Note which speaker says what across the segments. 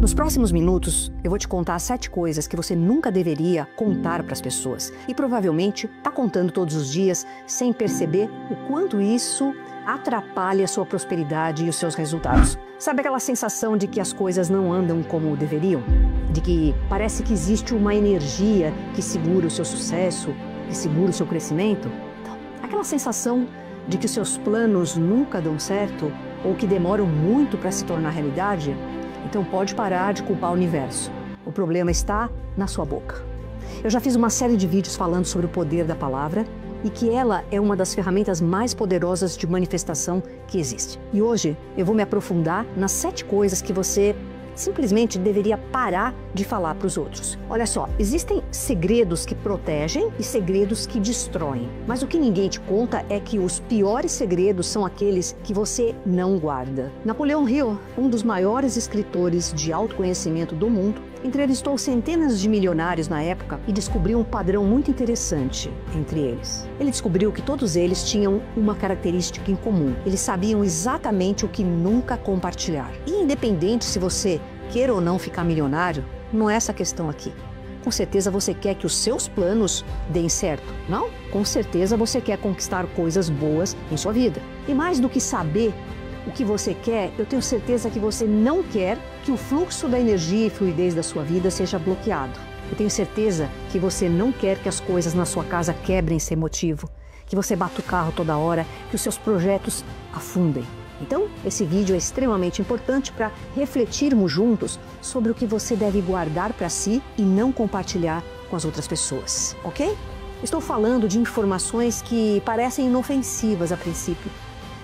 Speaker 1: Nos próximos minutos, eu vou te contar 7 coisas que você nunca deveria contar para as pessoas. E provavelmente está contando todos os dias sem perceber o quanto isso atrapalha a sua prosperidade e os seus resultados. Sabe aquela sensação de que as coisas não andam como deveriam? De que parece que existe uma energia que segura o seu sucesso, que segura o seu crescimento? Então, aquela sensação de que os seus planos nunca dão certo ou que demoram muito para se tornar realidade? Então pode parar de culpar o universo. O problema está na sua boca. Eu já fiz uma série de vídeos falando sobre o poder da palavra e que ela é uma das ferramentas mais poderosas de manifestação que existe. E hoje eu vou me aprofundar nas 7 coisas que você simplesmente deveria parar de falar para os outros. Olha só, existem segredos que protegem e segredos que destroem. Mas o que ninguém te conta é que os piores segredos são aqueles que você não guarda. Napoleão Hill, um dos maiores escritores de autoconhecimento do mundo, entrevistou centenas de milionários na época e descobriu um padrão muito interessante entre eles. Ele descobriu que todos eles tinham uma característica em comum. Eles sabiam exatamente o que nunca compartilhar. E independente se você queira ou não ficar milionário, não é essa a questão aqui. Com certeza você quer que os seus planos deem certo, não? Com certeza você quer conquistar coisas boas em sua vida. E mais do que saber o que você quer, eu tenho certeza que você não quer que o fluxo da energia e fluidez da sua vida seja bloqueado. Eu tenho certeza que você não quer que as coisas na sua casa quebrem sem motivo, que você bata o carro toda hora, que os seus projetos afundem. Então, esse vídeo é extremamente importante para refletirmos juntos sobre o que você deve guardar para si e não compartilhar com as outras pessoas, ok? Estou falando de informações que parecem inofensivas a princípio,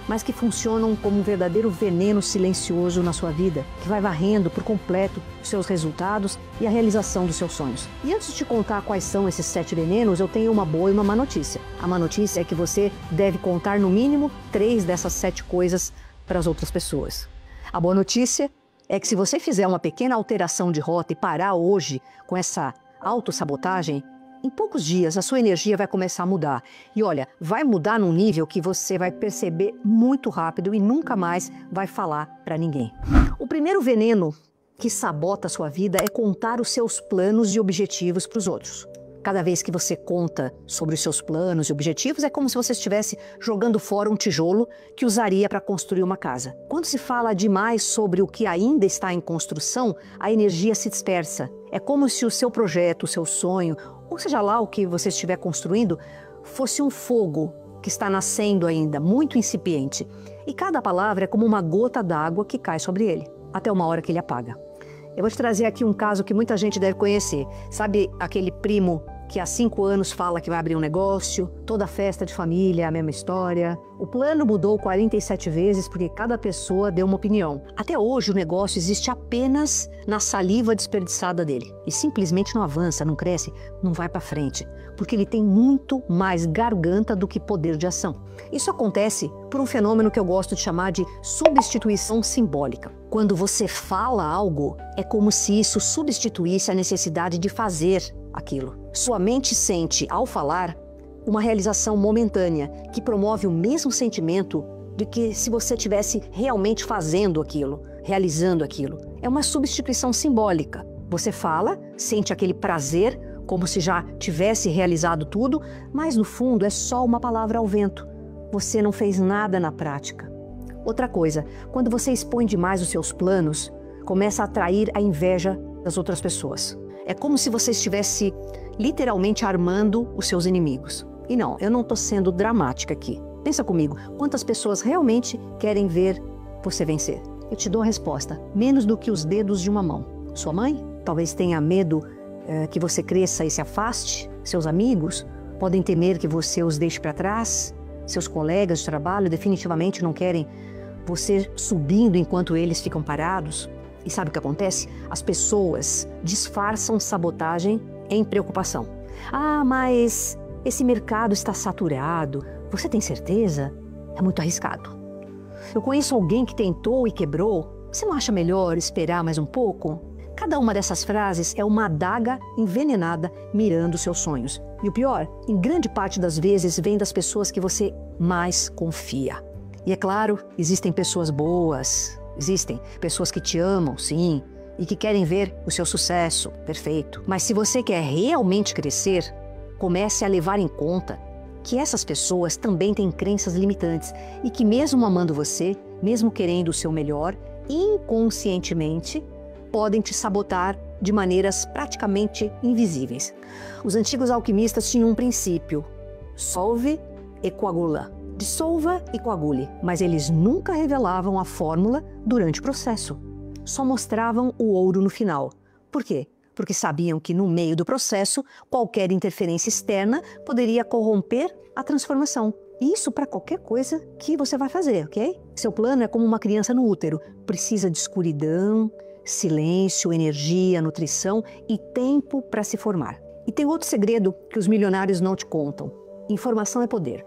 Speaker 1: mas que funcionam como um verdadeiro veneno silencioso na sua vida, que vai varrendo por completo os seus resultados e a realização dos seus sonhos. E antes de te contar quais são esses 7 venenos, eu tenho uma boa e uma má notícia. A má notícia é que você deve contar no mínimo 3 dessas 7 coisas para as outras pessoas. A boa notícia é que se você fizer uma pequena alteração de rota e parar hoje com essa autossabotagem, em poucos dias a sua energia vai começar a mudar. E olha, vai mudar num nível que você vai perceber muito rápido e nunca mais vai falar para ninguém. O primeiro veneno que sabota a sua vida é contar os seus planos e objetivos para os outros. Cada vez que você conta sobre os seus planos e objetivos, é como se você estivesse jogando fora um tijolo que usaria para construir uma casa. Quando se fala demais sobre o que ainda está em construção, a energia se dispersa. É como se o seu projeto, o seu sonho, ou seja lá o que você estiver construindo, fosse um fogo que está nascendo ainda, muito incipiente. E cada palavra é como uma gota d'água que cai sobre ele, até uma hora que ele apaga. Eu vou te trazer aqui um caso que muita gente deve conhecer. Sabe aquele primo que há 5 anos fala que vai abrir um negócio? Toda festa de família é a mesma história. O plano mudou 47 vezes porque cada pessoa deu uma opinião. Até hoje o negócio existe apenas na saliva desperdiçada dele. E simplesmente não avança, não cresce, não vai para frente. Porque ele tem muito mais garganta do que poder de ação. Isso acontece por um fenômeno que eu gosto de chamar de substituição simbólica. Quando você fala algo, é como se isso substituísse a necessidade de fazer aquilo. Sua mente sente, ao falar, uma realização momentânea que promove o mesmo sentimento de que se você estivesse realmente fazendo aquilo, realizando aquilo. É uma substituição simbólica. Você fala, sente aquele prazer, como se já tivesse realizado tudo, mas no fundo é só uma palavra ao vento. Você não fez nada na prática. Outra coisa, quando você expõe demais os seus planos, começa a atrair a inveja das outras pessoas. É como se você estivesse literalmente armando os seus inimigos. E não, eu não estou sendo dramática aqui. Pensa comigo, quantas pessoas realmente querem ver você vencer? Eu te dou a resposta, menos do que os dedos de uma mão. Sua mãe talvez tenha medo que você cresça e se afaste. Seus amigos podem temer que você os deixe para trás. Seus colegas de trabalho definitivamente não querem você subindo enquanto eles ficam parados. E sabe o que acontece? As pessoas disfarçam sabotagem em preocupação. Ah, mas esse mercado está saturado. Você tem certeza? É muito arriscado. Eu conheço alguém que tentou e quebrou. Você não acha melhor esperar mais um pouco? Cada uma dessas frases é uma adaga envenenada mirando seus sonhos. E o pior, em grande parte das vezes, vem das pessoas que você mais confia. E é claro, existem pessoas boas, existem pessoas que te amam, sim, e que querem ver o seu sucesso, perfeito. Mas se você quer realmente crescer, comece a levar em conta que essas pessoas também têm crenças limitantes e que mesmo amando você, mesmo querendo o seu melhor, inconscientemente podem te sabotar de maneiras praticamente invisíveis. Os antigos alquimistas tinham um princípio: solve e coagula. Dissolva e coagule. Mas eles nunca revelavam a fórmula durante o processo. Só mostravam o ouro no final. Por quê? Porque sabiam que no meio do processo, qualquer interferência externa poderia corromper a transformação. Isso para qualquer coisa que você vai fazer, ok? Seu plano é como uma criança no útero. Precisa de escuridão, silêncio, energia, nutrição e tempo para se formar. E tem outro segredo que os milionários não te contam. Informação é poder,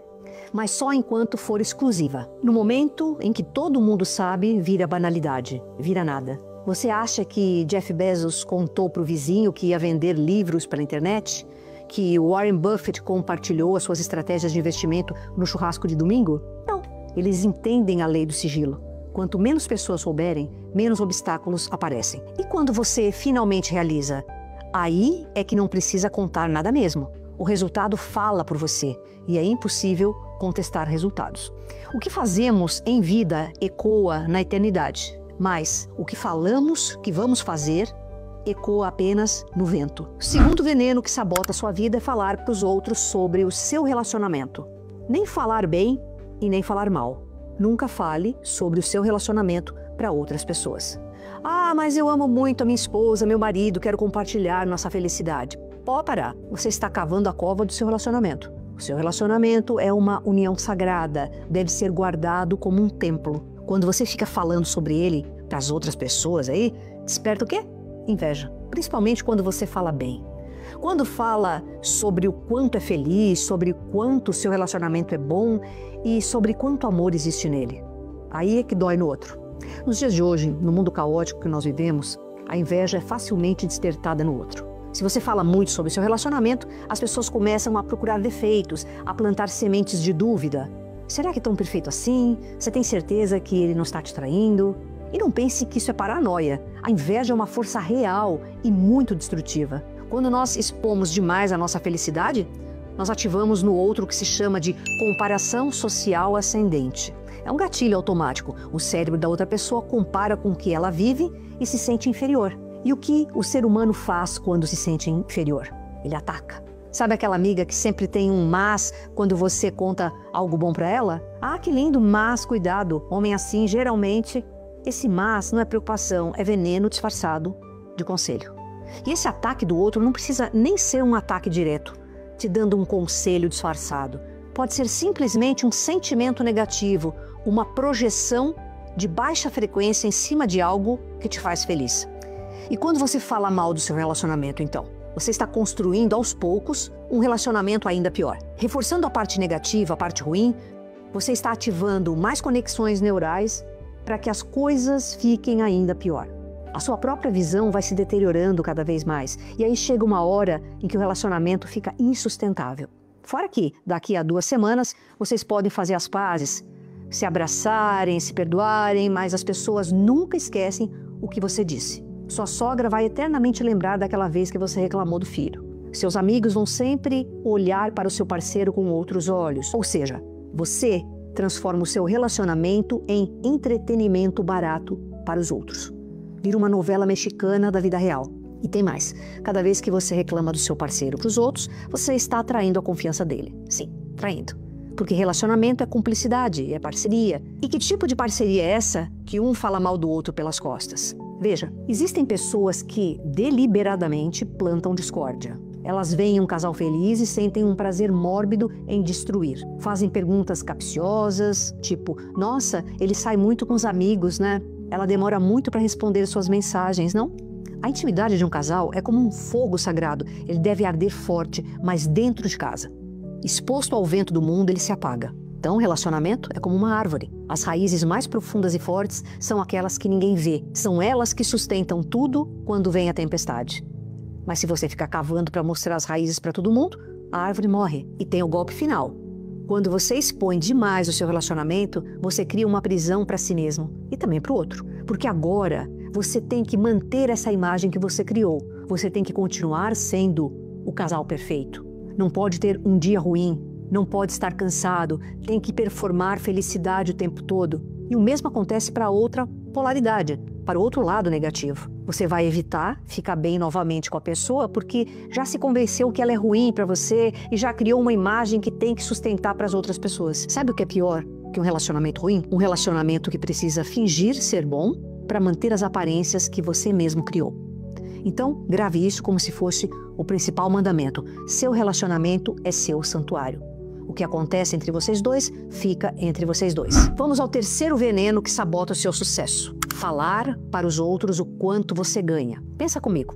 Speaker 1: mas só enquanto for exclusiva. No momento em que todo mundo sabe, vira banalidade, vira nada. Você acha que Jeff Bezos contou para o vizinho que ia vender livros pela internet? Que Warren Buffett compartilhou as suas estratégias de investimento no churrasco de domingo? Não. Eles entendem a lei do sigilo. Quanto menos pessoas souberem, menos obstáculos aparecem. E quando você finalmente realiza, aí é que não precisa contar nada mesmo. O resultado fala por você e é impossível contestar resultados. O que fazemos em vida ecoa na eternidade, mas o que falamos que vamos fazer ecoa apenas no vento. O segundo veneno que sabota a sua vida é falar para os outros sobre o seu relacionamento. Nem falar bem e nem falar mal. Nunca fale sobre o seu relacionamento para outras pessoas. Ah, mas eu amo muito a minha esposa, meu marido, quero compartilhar nossa felicidade. Pode parar, você está cavando a cova do seu relacionamento. O seu relacionamento é uma união sagrada, deve ser guardado como um templo. Quando você fica falando sobre ele para as outras pessoas aí, desperta o quê? Inveja. Principalmente quando você fala bem. Quando fala sobre o quanto é feliz, sobre o quanto o seu relacionamento é bom e sobre quanto amor existe nele. Aí é que dói no outro. Nos dias de hoje, no mundo caótico que nós vivemos, a inveja é facilmente despertada no outro. Se você fala muito sobre seu relacionamento, as pessoas começam a procurar defeitos, a plantar sementes de dúvida. Será que é tão perfeito assim? Você tem certeza que ele não está te traindo? E não pense que isso é paranoia. A inveja é uma força real e muito destrutiva. Quando nós expomos demais a nossa felicidade, nós ativamos no outro o que se chama de comparação social ascendente. É um gatilho automático. O cérebro da outra pessoa compara com o que ela vive e se sente inferior. E o que o ser humano faz quando se sente inferior? Ele ataca. Sabe aquela amiga que sempre tem um mas quando você conta algo bom para ela? Ah, que lindo, mas cuidado. Homem assim, geralmente, esse mas não é preocupação, é veneno disfarçado de conselho. E esse ataque do outro não precisa nem ser um ataque direto, te dando um conselho disfarçado. Pode ser simplesmente um sentimento negativo, uma projeção de baixa frequência em cima de algo que te faz feliz. E quando você fala mal do seu relacionamento, então, você está construindo aos poucos um relacionamento ainda pior. Reforçando a parte negativa, a parte ruim, você está ativando mais conexões neurais para que as coisas fiquem ainda pior. A sua própria visão vai se deteriorando cada vez mais. E aí chega uma hora em que o relacionamento fica insustentável. Fora que, daqui a 2 semanas, vocês podem fazer as pazes, se abraçarem, se perdoarem, mas as pessoas nunca esquecem o que você disse. Sua sogra vai eternamente lembrar daquela vez que você reclamou do filho. Seus amigos vão sempre olhar para o seu parceiro com outros olhos. Ou seja, você transforma o seu relacionamento em entretenimento barato para os outros. Vira uma novela mexicana da vida real. E tem mais. Cada vez que você reclama do seu parceiro para os outros, você está atraindo a confiança dele. Sim, traindo. Porque relacionamento é cumplicidade, é parceria. E que tipo de parceria é essa que um fala mal do outro pelas costas? Veja, existem pessoas que deliberadamente plantam discórdia. Elas veem um casal feliz e sentem um prazer mórbido em destruir. Fazem perguntas capciosas, tipo, nossa, ele sai muito com os amigos, né? Ela demora muito para responder suas mensagens, não? A intimidade de um casal é como um fogo sagrado. Ele deve arder forte, mas dentro de casa. Exposto ao vento do mundo, ele se apaga. Então, o relacionamento é como uma árvore. As raízes mais profundas e fortes são aquelas que ninguém vê. São elas que sustentam tudo quando vem a tempestade. Mas se você ficar cavando para mostrar as raízes para todo mundo, a árvore morre. E tem o golpe final. Quando você expõe demais o seu relacionamento, você cria uma prisão para si mesmo e também para o outro. Porque agora Você tem que manter essa imagem que você criou. Você tem que continuar sendo o casal perfeito. Não pode ter um dia ruim, não pode estar cansado, tem que performar felicidade o tempo todo. E o mesmo acontece para a outra polaridade, para o outro lado negativo. Você vai evitar ficar bem novamente com a pessoa porque já se convenceu que ela é ruim para você e já criou uma imagem que tem que sustentar para as outras pessoas. Sabe o que é pior que um relacionamento ruim? Um relacionamento que precisa fingir ser bom para manter as aparências que você mesmo criou. Então, grave isso como se fosse o principal mandamento. Seu relacionamento é seu santuário. O que acontece entre vocês dois, fica entre vocês dois. Vamos ao terceiro veneno que sabota o seu sucesso. Falar para os outros o quanto você ganha. Pensa comigo.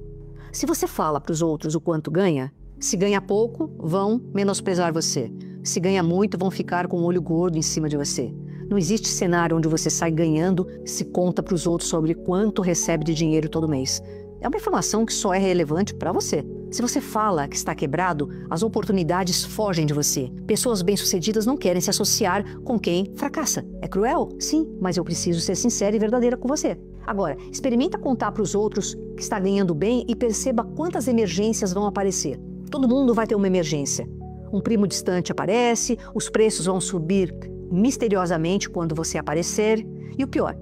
Speaker 1: Se você fala para os outros o quanto ganha, se ganha pouco, vão menosprezar você. Se ganha muito, vão ficar com o olho gordo em cima de você. Não existe cenário onde você sai ganhando se conta para os outros sobre quanto recebe de dinheiro todo mês. É uma informação que só é relevante para você. Se você fala que está quebrado, as oportunidades fogem de você. Pessoas bem-sucedidas não querem se associar com quem fracassa. É cruel? Sim, mas eu preciso ser sincera e verdadeira com você. Agora, experimenta contar para os outros que está ganhando bem e perceba quantas emergências vão aparecer. Todo mundo vai ter uma emergência. Um primo distante aparece, os preços vão subir misteriosamente quando você aparecer. E o pior,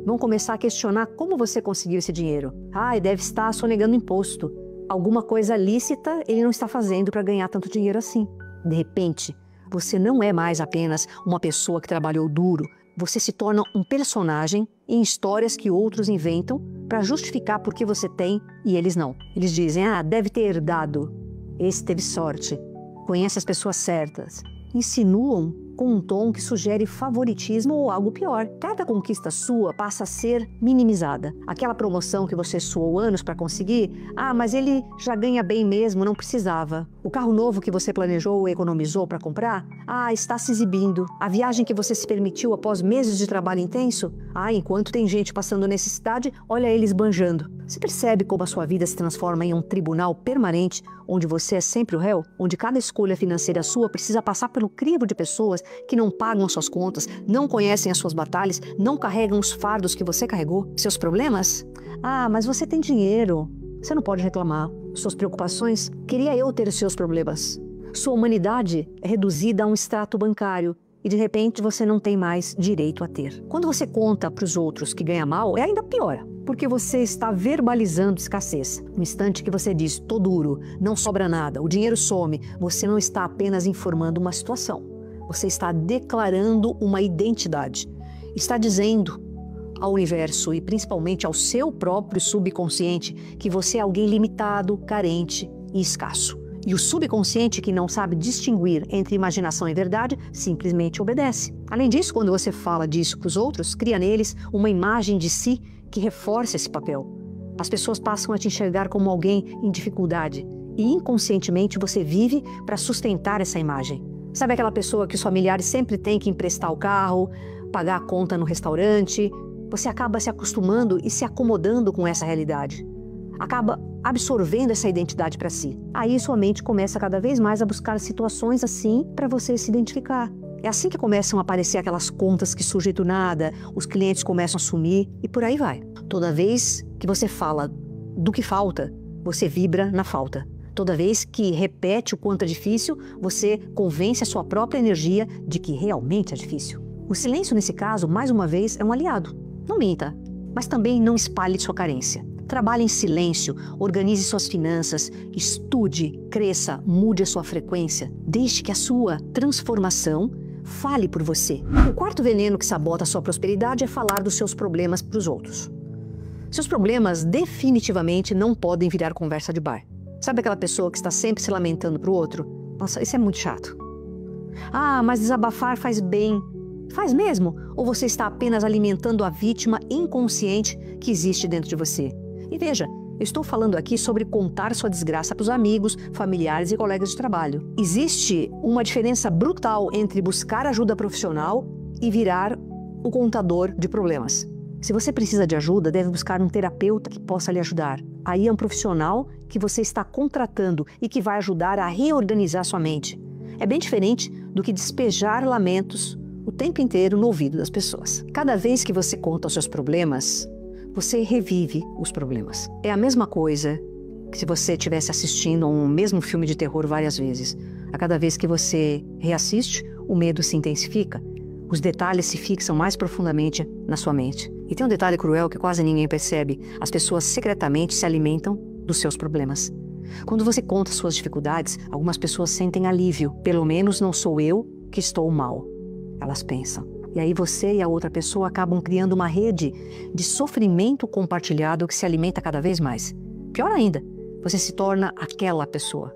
Speaker 1: vão começar a questionar como você conseguiu esse dinheiro. Deve estar sonegando imposto. Alguma coisa lícita ele não está fazendo para ganhar tanto dinheiro assim. De repente, você não é mais apenas uma pessoa que trabalhou duro. Você se torna um personagem em histórias que outros inventam para justificar por que você tem e eles não. Eles dizem, deve ter herdado. Esse teve sorte. Conhece as pessoas certas. Insinuam com um tom que sugere favoritismo ou algo pior. Cada conquista sua passa a ser minimizada. Aquela promoção que você suou anos para conseguir, mas ele já ganha bem mesmo, não precisava. O carro novo que você planejou ou economizou para comprar, está se exibindo. A viagem que você se permitiu após meses de trabalho intenso, enquanto tem gente passando necessidade, olha ele esbanjando. Você percebe como a sua vida se transforma em um tribunal permanente, onde você é sempre o réu? Onde cada escolha financeira sua precisa passar pelo crivo de pessoas que não pagam as suas contas, não conhecem as suas batalhas, não carregam os fardos que você carregou? Seus problemas? Mas você tem dinheiro. Você não pode reclamar. Suas preocupações? Queria eu ter os seus problemas. Sua humanidade é reduzida a um extrato bancário. E de repente você não tem mais direito a ter. Quando você conta para os outros que ganha mal, é ainda pior, porque você está verbalizando escassez. No instante que você diz, tô duro, não sobra nada, o dinheiro some, você não está apenas informando uma situação. Você está declarando uma identidade. Está dizendo ao universo e principalmente ao seu próprio subconsciente que você é alguém limitado, carente e escasso. E o subconsciente, que não sabe distinguir entre imaginação e verdade, simplesmente obedece. Além disso, quando você fala disso para os outros, cria neles uma imagem de si que reforça esse papel. As pessoas passam a te enxergar como alguém em dificuldade e inconscientemente você vive para sustentar essa imagem. Sabe aquela pessoa que os familiares sempre têm que emprestar o carro, pagar a conta no restaurante? Você acaba se acostumando e se acomodando com essa realidade. Acaba absorvendo essa identidade para si. Aí sua mente começa cada vez mais a buscar situações assim para você se identificar. É assim que começam a aparecer aquelas contas que surgem do nada, os clientes começam a sumir e por aí vai. Toda vez que você fala do que falta, você vibra na falta. Toda vez que repete o quanto é difícil, você convence a sua própria energia de que realmente é difícil. O silêncio, nesse caso, mais uma vez, é um aliado. Não minta, mas também não espalhe sua carência. Trabalhe em silêncio, organize suas finanças, estude, cresça, mude a sua frequência. Deixe que a sua transformação fale por você. O quarto veneno que sabota a sua prosperidade é falar dos seus problemas para os outros. Seus problemas definitivamente não podem virar conversa de bar. Sabe aquela pessoa que está sempre se lamentando para o outro? Nossa, isso é muito chato. Mas desabafar faz bem. Faz mesmo? Ou você está apenas alimentando a vítima inconsciente que existe dentro de você? E veja, eu estou falando aqui sobre contar sua desgraça para os amigos, familiares e colegas de trabalho. Existe uma diferença brutal entre buscar ajuda profissional e virar o contador de problemas. Se você precisa de ajuda, deve buscar um terapeuta que possa lhe ajudar. Aí é um profissional que você está contratando e que vai ajudar a reorganizar sua mente. É bem diferente do que despejar lamentos o tempo inteiro no ouvido das pessoas. Cada vez que você conta os seus problemas, você revive os problemas. É a mesma coisa que se você estivesse assistindo a um mesmo filme de terror várias vezes. A cada vez que você reassiste, o medo se intensifica. Os detalhes se fixam mais profundamente na sua mente. E tem um detalhe cruel que quase ninguém percebe. As pessoas secretamente se alimentam dos seus problemas. Quando você conta suas dificuldades, algumas pessoas sentem alívio. Pelo menos não sou eu que estou mal, elas pensam. E aí você e a outra pessoa acabam criando uma rede de sofrimento compartilhado que se alimenta cada vez mais. Pior ainda, você se torna aquela pessoa.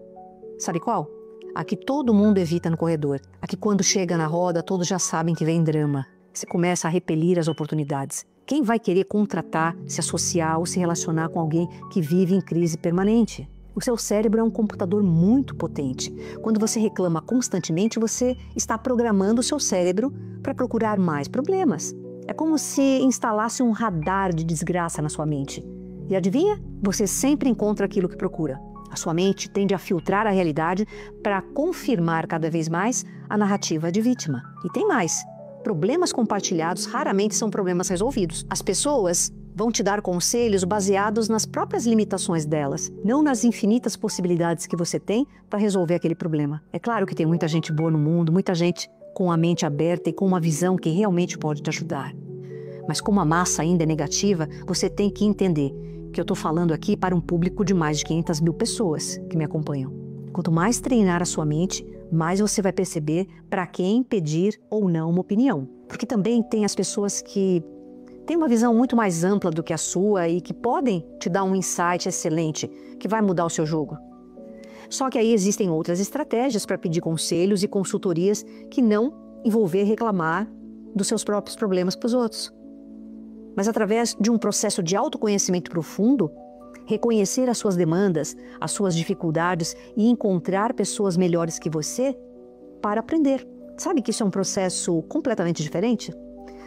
Speaker 1: Sabe qual? A que todo mundo evita no corredor. A que quando chega na roda, todos já sabem que vem drama. Você começa a repelir as oportunidades. Quem vai querer contratar, se associar ou se relacionar com alguém que vive em crise permanente? O seu cérebro é um computador muito potente. Quando você reclama constantemente, você está programando o seu cérebro para procurar mais problemas. É como se instalasse um radar de desgraça na sua mente. E adivinha? Você sempre encontra aquilo que procura. A sua mente tende a filtrar a realidade para confirmar cada vez mais a narrativa de vítima. E tem mais. Problemas compartilhados raramente são problemas resolvidos. As pessoas vão te dar conselhos baseados nas próprias limitações delas, não nas infinitas possibilidades que você tem para resolver aquele problema. É claro que tem muita gente boa no mundo, muita gente com a mente aberta e com uma visão que realmente pode te ajudar. Mas como a massa ainda é negativa, você tem que entender que eu estou falando aqui para um público de mais de 500 mil pessoas que me acompanham. Quanto mais treinar a sua mente, mais você vai perceber para quem pedir ou não uma opinião. Porque também tem as pessoas que têm uma visão muito mais ampla do que a sua e que podem te dar um insight excelente que vai mudar o seu jogo. Só que aí existem outras estratégias para pedir conselhos e consultorias que não envolver reclamar dos seus próprios problemas para os outros. Mas através de um processo de autoconhecimento profundo, reconhecer as suas demandas, as suas dificuldades e encontrar pessoas melhores que você para aprender. Sabe que isso é um processo completamente diferente?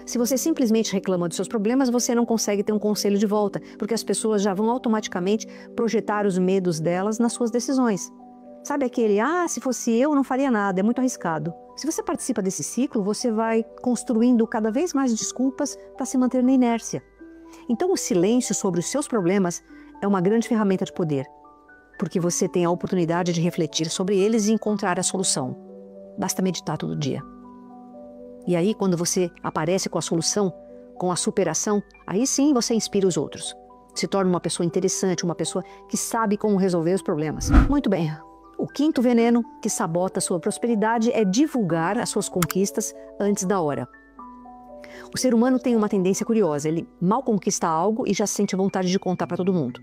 Speaker 1: Se você simplesmente reclama dos seus problemas, você não consegue ter um conselho de volta, porque as pessoas já vão automaticamente projetar os medos delas nas suas decisões. Sabe aquele, se fosse eu não faria nada, é muito arriscado. Se você participa desse ciclo, você vai construindo cada vez mais desculpas para se manter na inércia. Então o silêncio sobre os seus problemas é uma grande ferramenta de poder, porque você tem a oportunidade de refletir sobre eles e encontrar a solução. Basta meditar todo dia. E aí, quando você aparece com a solução, com a superação, aí sim você inspira os outros. Se torna uma pessoa interessante, uma pessoa que sabe como resolver os problemas. Muito bem. O quinto veneno que sabota a sua prosperidade é divulgar as suas conquistas antes da hora. O ser humano tem uma tendência curiosa, ele mal conquista algo e já sente vontade de contar para todo mundo.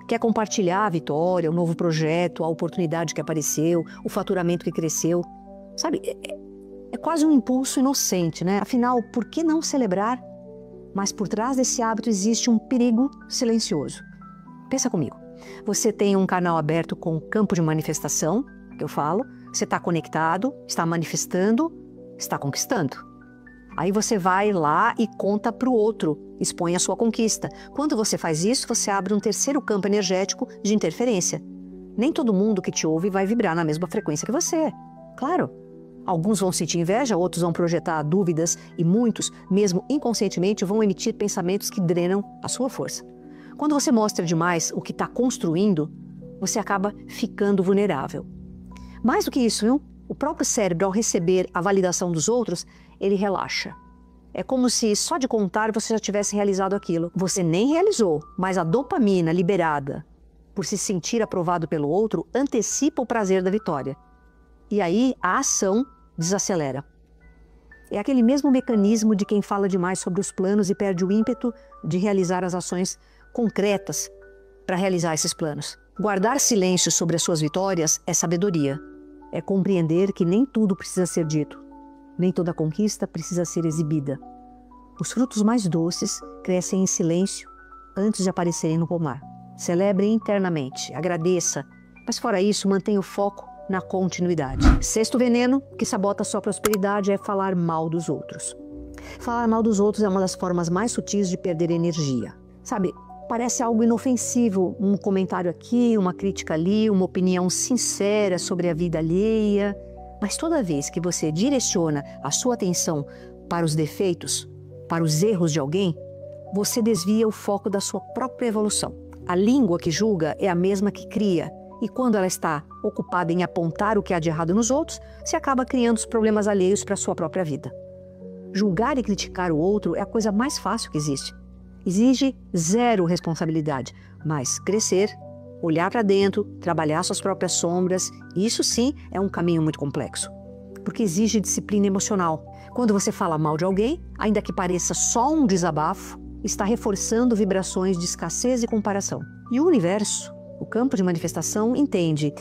Speaker 1: Quer compartilhar a vitória, o novo projeto, a oportunidade que apareceu, o faturamento que cresceu. Sabe, é quase um impulso inocente, né? Afinal, por que não celebrar? Mas por trás desse hábito existe um perigo silencioso. Pensa comigo. Você tem um canal aberto com campo de manifestação, que eu falo. Você está conectado, está manifestando, está conquistando. Aí você vai lá e conta para o outro, expõe a sua conquista. Quando você faz isso, você abre um terceiro campo energético de interferência. Nem todo mundo que te ouve vai vibrar na mesma frequência que você. Claro, alguns vão sentir inveja, outros vão projetar dúvidas e muitos, mesmo inconscientemente, vão emitir pensamentos que drenam a sua força. Quando você mostra demais o que está construindo, você acaba ficando vulnerável. Mais do que isso, viu? O próprio cérebro, ao receber a validação dos outros, ele relaxa. É como se só de contar você já tivesse realizado aquilo. Você nem realizou, mas a dopamina liberada por se sentir aprovado pelo outro antecipa o prazer da vitória. E aí a ação desacelera. É aquele mesmo mecanismo de quem fala demais sobre os planos e perde o ímpeto de realizar as ações concretas para realizar esses planos. Guardar silêncio sobre as suas vitórias é sabedoria. É compreender que nem tudo precisa ser dito. Nem toda conquista precisa ser exibida. Os frutos mais doces crescem em silêncio antes de aparecerem no pomar. Celebre internamente, agradeça, mas fora isso, mantenha o foco na continuidade. Sexto veneno que sabota a sua prosperidade é falar mal dos outros. Falar mal dos outros é uma das formas mais sutis de perder energia. Sabe, parece algo inofensivo, um comentário aqui, uma crítica ali, uma opinião sincera sobre a vida alheia. Mas toda vez que você direciona a sua atenção para os defeitos, para os erros de alguém, você desvia o foco da sua própria evolução. A língua que julga é a mesma que cria, e quando ela está ocupada em apontar o que há de errado nos outros, se acaba criando os problemas alheios para a sua própria vida. Julgar e criticar o outro é a coisa mais fácil que existe. Exige zero responsabilidade, mas crescer, olhar para dentro, trabalhar suas próprias sombras, isso sim é um caminho muito complexo, porque exige disciplina emocional. Quando você fala mal de alguém, ainda que pareça só um desabafo, está reforçando vibrações de escassez e comparação. E o universo, o campo de manifestação, entende: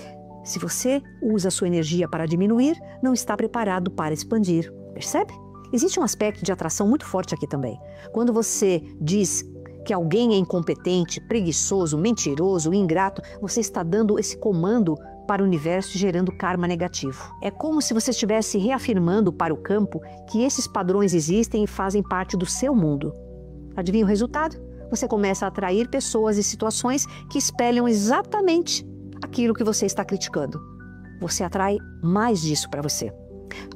Speaker 1: se você usa sua energia para diminuir, não está preparado para expandir. Percebe? Existe um aspecto de atração muito forte aqui também. Quando você diz que alguém é incompetente, preguiçoso, mentiroso, ingrato, você está dando esse comando para o universo, gerando karma negativo. É como se você estivesse reafirmando para o campo que esses padrões existem e fazem parte do seu mundo. Adivinha o resultado? Você começa a atrair pessoas e situações que espelham exatamente aquilo que você está criticando. Você atrai mais disso para você.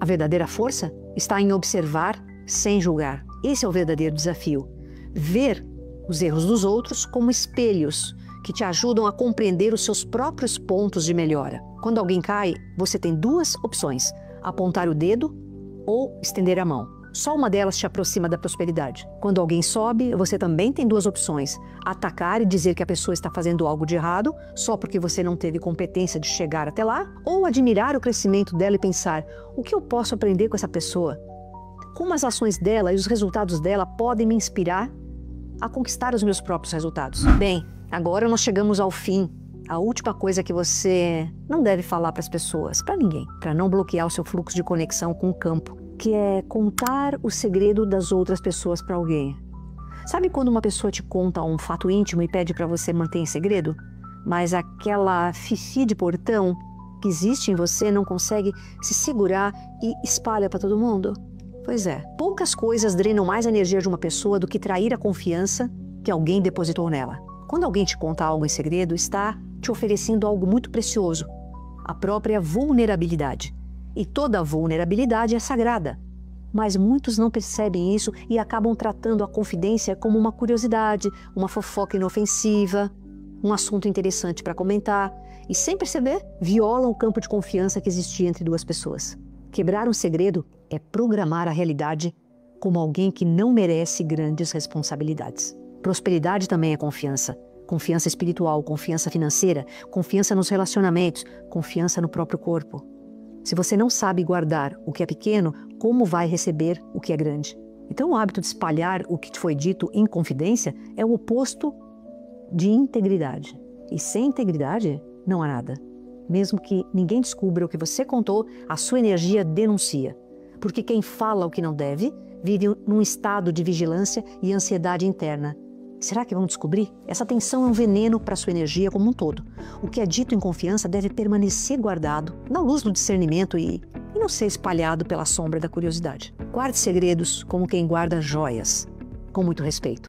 Speaker 1: A verdadeira força está em observar sem julgar. Esse é o verdadeiro desafio. Ver os erros dos outros como espelhos que te ajudam a compreender os seus próprios pontos de melhora. Quando alguém cai, você tem duas opções: apontar o dedo ou estender a mão. Só uma delas te aproxima da prosperidade. Quando alguém sobe, você também tem duas opções: atacar e dizer que a pessoa está fazendo algo de errado só porque você não teve competência de chegar até lá, ou admirar o crescimento dela e pensar: o que eu posso aprender com essa pessoa? Como as ações dela e os resultados dela podem me inspirar a conquistar os meus próprios resultados? Bem, agora nós chegamos ao fim. A última coisa que você não deve falar para as pessoas, para ninguém, para não bloquear o seu fluxo de conexão com o campo, que é contar o segredo das outras pessoas para alguém. Sabe quando uma pessoa te conta um fato íntimo e pede para você manter em segredo? Mas aquela fifi de portão que existe em você não consegue se segurar e espalha para todo mundo? Pois é, poucas coisas drenam mais a energia de uma pessoa do que trair a confiança que alguém depositou nela. Quando alguém te conta algo em segredo, está te oferecendo algo muito precioso: a própria vulnerabilidade. E toda vulnerabilidade é sagrada. Mas muitos não percebem isso e acabam tratando a confidência como uma curiosidade, uma fofoca inofensiva, um assunto interessante para comentar, e sem perceber, violam o campo de confiança que existia entre duas pessoas. Quebrar um segredo é programar a realidade como alguém que não merece grandes responsabilidades. Prosperidade também é confiança. Confiança espiritual, confiança financeira, confiança nos relacionamentos, confiança no próprio corpo. Se você não sabe guardar o que é pequeno, como vai receber o que é grande? Então o hábito de espalhar o que te foi dito em confidência é o oposto de integridade. E sem integridade não há nada. Mesmo que ninguém descubra o que você contou, a sua energia denuncia. Porque quem fala o que não deve, vive num estado de vigilância e ansiedade interna. Será que vão descobrir? Essa tensão é um veneno para a sua energia como um todo. O que é dito em confiança deve permanecer guardado na luz do discernimento e não ser espalhado pela sombra da curiosidade. Guarde segredos como quem guarda joias, com muito respeito.